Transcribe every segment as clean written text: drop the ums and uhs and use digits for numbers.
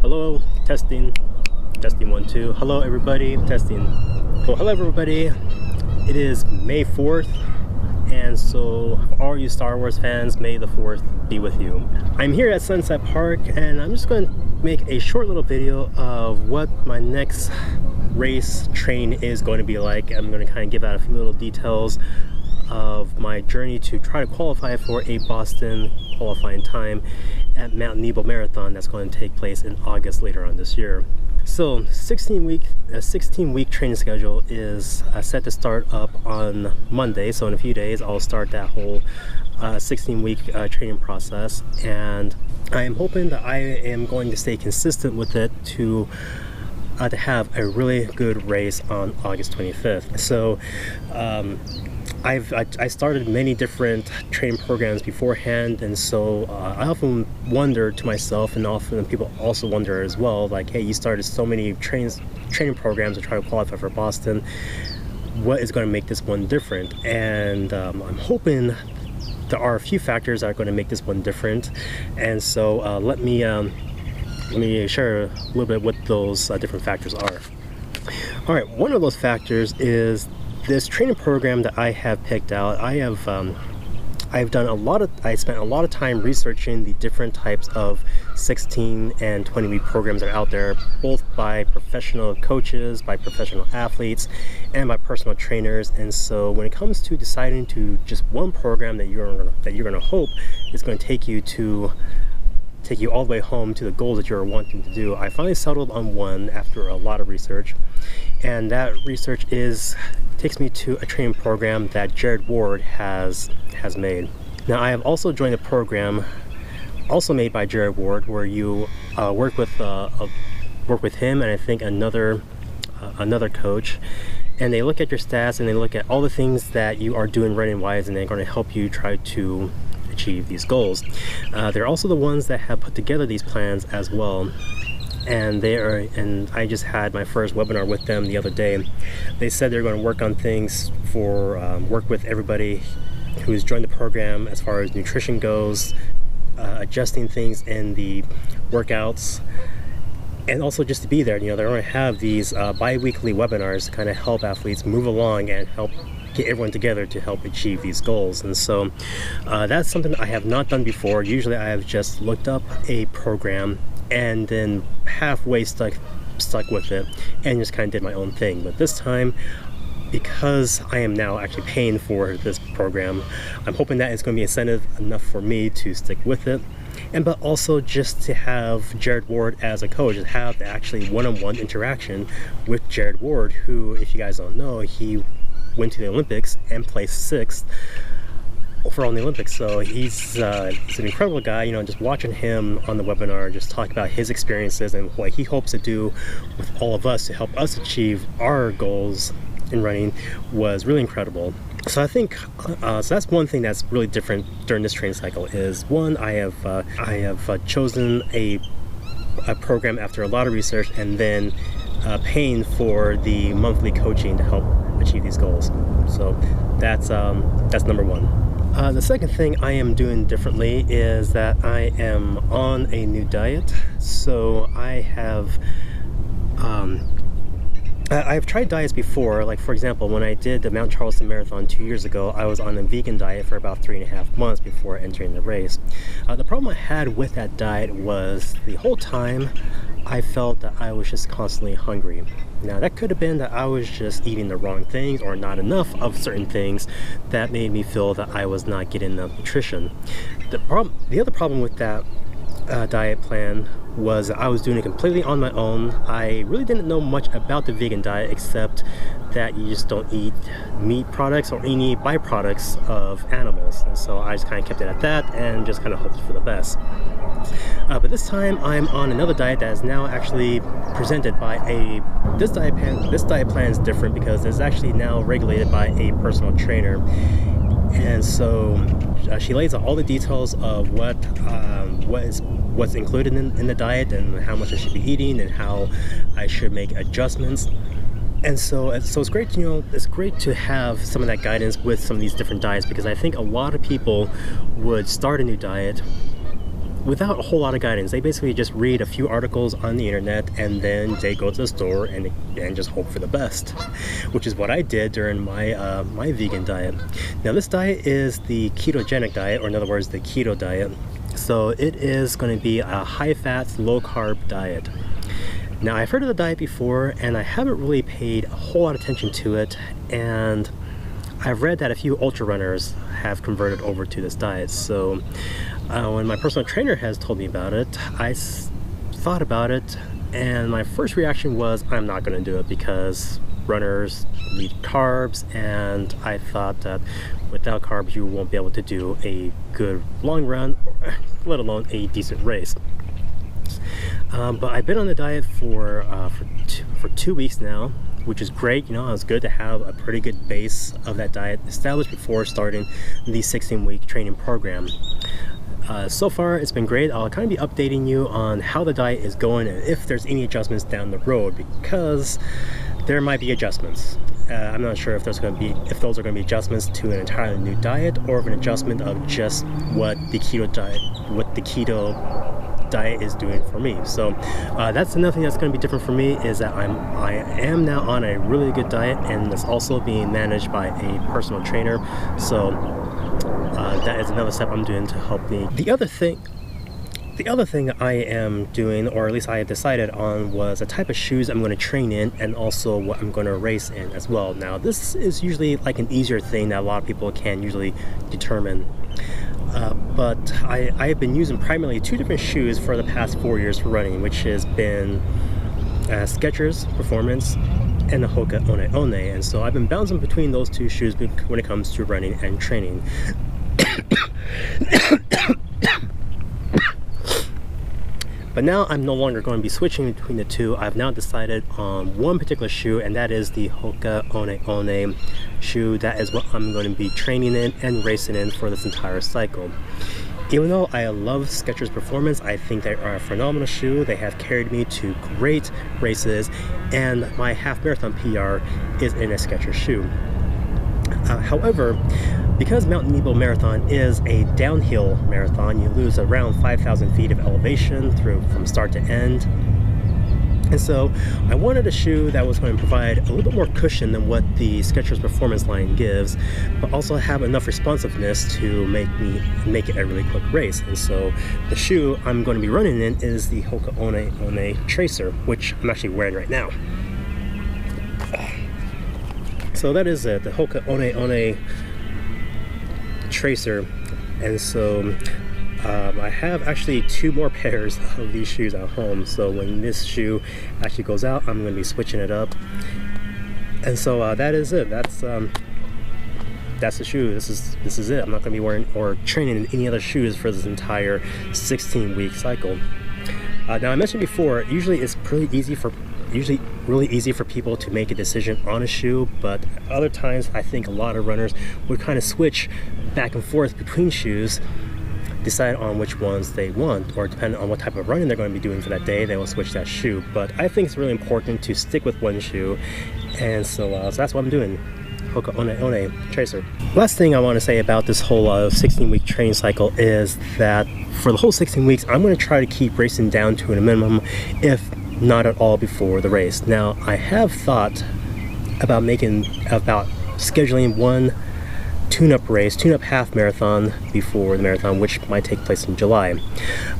Hello, testing 1 2. Hello everybody, testing. Well, hello everybody. It is May 4th, and so for all you Star Wars fans, May the 4th be with you. I'm here at Sunset Park, and I'm just going to make a short little video of what my next race train is going to be like. I'm going to kind of give out a few little details of my journey to try to qualify for a Boston qualifying time at Mount Nebo Marathon that's going to take place in August later on this year. So 16-week training schedule is set to start up on Monday. So in a few days I'll start that whole 16-week training process, and I am hoping that I am going to stay consistent with it to have a really good race on August 25th. So I started many different training programs beforehand, and so I often wonder to myself, and often people also wonder as well, like, hey, you started so many training programs to try to qualify for Boston. What is going to make this one different? And I'm hoping there are a few factors that are going to make this one different, and so let me share a little bit what those different factors are. All right, one of those factors is this training program that I have picked out. I spent a lot of time researching the different types of 16 and 20 week programs that are out there, both by professional coaches, by professional athletes, and by personal trainers. And so when it comes to deciding to just one program that you're going to hope is going to take you all the way home to the goals that you're wanting to do, I finally settled on one after a lot of research. And that research takes me to a training program that Jared Ward has made. Now, I have also joined a program also made by Jared Ward, where you work with him and I think another coach, and they look at your stats and they look at all the things that you are doing running wise, and they're going to help you try to achieve these goals. They're also the ones that have put together these plans as well. And I just had my first webinar with them the other day. They said they're going to work on things for work with everybody who's joined the program as far as nutrition goes, adjusting things in the workouts, and also just to be there. They're going to have these bi-weekly webinars to kind of help athletes move along and help get everyone together to help achieve these goals. And so that's something I have not done before. Usually I have just looked up a program and then halfway stuck with it and just kind of did my own thing. But this time, because I am now actually paying for this program, I'm hoping that it's going to be incentive enough for me to stick with it, but also just to have Jared Ward as a coach, to have the actually one-on-one interaction with Jared Ward, who, if you guys don't know, he went to the Olympics and placed 6th overall in the Olympics. So he's an incredible guy. Just watching him on the webinar just talk about his experiences and what he hopes to do with all of us to help us achieve our goals in running was really incredible. So I think so that's one thing that's really different during this training cycle. Is one, I have chosen a program after a lot of research, and then paying for the monthly coaching to help achieve these goals. So that's number one. The second thing I am doing differently is that I am on a new diet. So I've tried diets before. Like, for example, when I did the Mount Charleston Marathon 2 years ago, I was on a vegan diet for about 3.5 months before entering the race. The problem I had with that diet was the whole time I felt that I was just constantly hungry. Now, that could have been that I was just eating the wrong things or not enough of certain things that made me feel that I was not getting enough nutrition. The other problem with that diet plan was I was doing it completely on my own. I really didn't know much about the vegan diet, except that you just don't eat meat products or any byproducts of animals. And so I just kind of kept it at that and just kind of hoped for the best. But this time I'm on another diet that is now actually presented by this diet plan is different because it's actually now regulated by a personal trainer. And so she lays out all the details of what's included in the diet and how much I should be eating and how I should make adjustments. And so it's great, it's great to have some of that guidance with some of these different diets, because I think a lot of people would start a new diet without a whole lot of guidance. They basically just read a few articles on the internet and then they go to the store and just hope for the best, which is what I did during my my vegan diet. Now this diet is the ketogenic diet, or in other words the keto diet. So it is going to be a high fat, low carb diet. Now I've heard of the diet before and I haven't really paid a whole lot of attention to it, and I've read that a few ultra runners have converted over to this diet. So when my personal trainer has told me about it, I thought about it, and my first reaction was I'm not going to do it because runners need carbs, and I thought that without carbs you won't be able to do a good long run, let alone a decent race. But I've been on the diet for 2 weeks now, which is great. You know, it's good to have a pretty good base of that diet established before starting the 16-week training program. So far it's been great. I'll kind of be updating you on how the diet is going and if there's any adjustments down the road, because there might be adjustments. I'm not sure if those are going to be adjustments to an entirely new diet, or if an adjustment of just what the keto diet is doing for me. So that's another thing that's going to be different for me, is that I am now on a really good diet, and it's also being managed by a personal trainer. So that is another step I'm doing to help me. The other thing I am doing, or at least I have decided on, was a type of shoes I'm going to train in, and also what I'm going to race in as well. Now this is usually like an easier thing that a lot of people can usually determine. But I've been using primarily 2 different shoes for the past 4 years for running, which has been Skechers Performance and the Hoka One One. And so I've been bouncing between those 2 shoes when it comes to running and training. But now I'm no longer going to be switching between the 2. I've now decided on one particular shoe, and that is the Hoka One One shoe. That is what I'm going to be training in and racing in for this entire cycle. Even though I love Skechers Performance, I think they are a phenomenal shoe. They have carried me to great races, and my half marathon PR is in a Skechers shoe. However, because Mount Nebo Marathon is a downhill marathon, you lose around 5,000 feet of elevation from start to end. And so I wanted a shoe that was going to provide a little bit more cushion than what the Skechers Performance line gives, but also have enough responsiveness to make it a really quick race. And so the shoe I'm going to be running in is the Hoka One One Tracer, which I'm actually wearing right now. So that is it, the Hoka One One Tracer. And so I have actually 2 more pairs of these shoes at home, so when this shoe actually goes out, I'm going to be switching it up. And so that is it. That's the shoe. This is it. I'm not going to be wearing or training in any other shoes for this entire 16-week cycle. Now I mentioned before, usually it's really easy for people to make a decision on a shoe, but other times I think a lot of runners would kind of switch back and forth between shoes, decide on which ones they want, or depending on what type of running they're going to be doing for that day, they will switch that shoe. But I think it's really important to stick with one shoe, and so that's what I'm doing. Hoka One One Tracer. Last thing I want to say about this whole 16-week training cycle is that for the whole 16 weeks, I'm going to try to keep racing down to a minimum, if not at all, before the race. Now I have thought about scheduling one tune-up half marathon before the marathon, which might take place in July.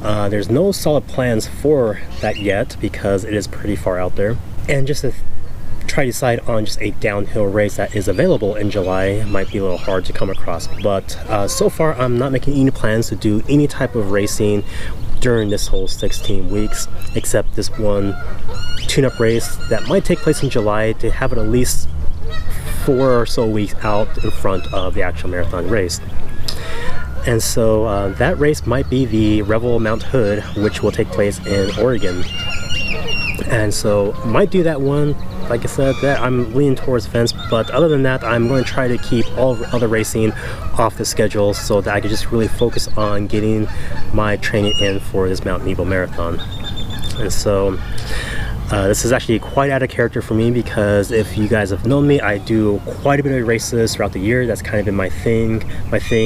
There's no solid plans for that yet because it is pretty far out there, and just to try to decide on just a downhill race that is available in July might be a little hard to come across. But so far I'm not making any plans to do any type of racing during this whole 16 weeks, except this one tune-up race that might take place in July, to have it at least 4 or so weeks out in front of the actual marathon race. And so that race might be the Revel Mount Hood, which will take place in Oregon. And so might do that one. Like I said, that I'm leaning towards fence, but other than that, I'm going to try to keep all other racing off the schedule so that I can just really focus on getting my training in for this Mount Nebo Marathon. And so this is actually quite out of character for me, because if you guys have known me, I do quite a bit of races throughout the year. That's kind of been my thing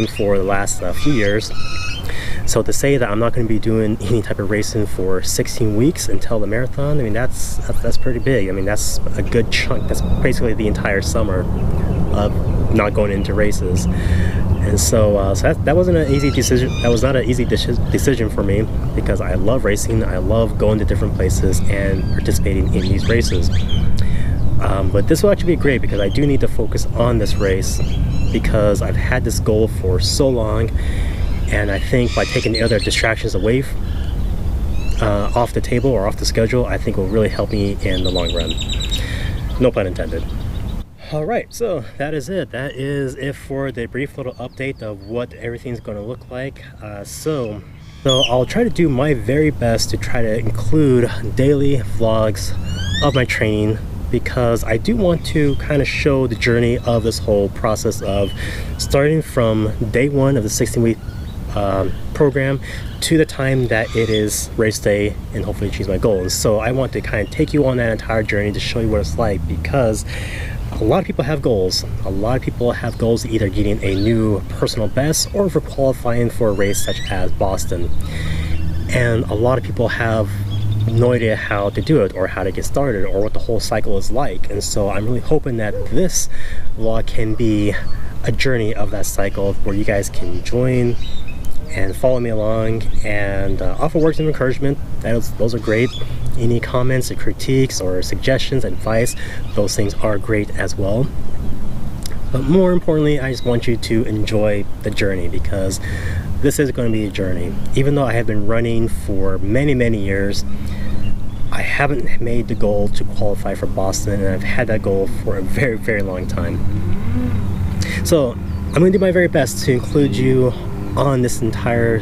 for the last few years. So to say that I'm not going to be doing any type of racing for 16 weeks until the marathon, I mean, that's pretty big. I mean, that's a good chunk. That's basically the entire summer of not going into races. And so, that wasn't an easy decision. That was not an easy decision for me, because I love racing. I love going to different places and participating in these races. But this will actually be great, because I do need to focus on this race, because I've had this goal for so long, and I think by taking the other distractions away off the table or off the schedule, I think will really help me in the long run. No pun intended. All right, so that is it. That is it for the brief little update of what everything's going to look like. So I'll try to do my very best to try to include daily vlogs of my training, because I do want to kind of show the journey of this whole process of starting from day one of the 16-week program to the time that it is race day and hopefully achieve my goals. So I want to kind of take you on that entire journey to show you what it's like, because a lot of people have goals. A lot of people have goals, either getting a new personal best or for qualifying for a race such as Boston. And a lot of people have no idea how to do it, or how to get started, or what the whole cycle is like. And so I'm really hoping that this vlog can be a journey of that cycle, where you guys can join and follow me along and offer words of encouragement. Those are great. Any comments or critiques or suggestions, advice, those things are great as well. But more importantly, I just want you to enjoy the journey, because this is going to be a journey. Even though I have been running for many years, I haven't made the goal to qualify for Boston, and I've had that goal for a very long time. So I'm going to do my very best to include you on this entire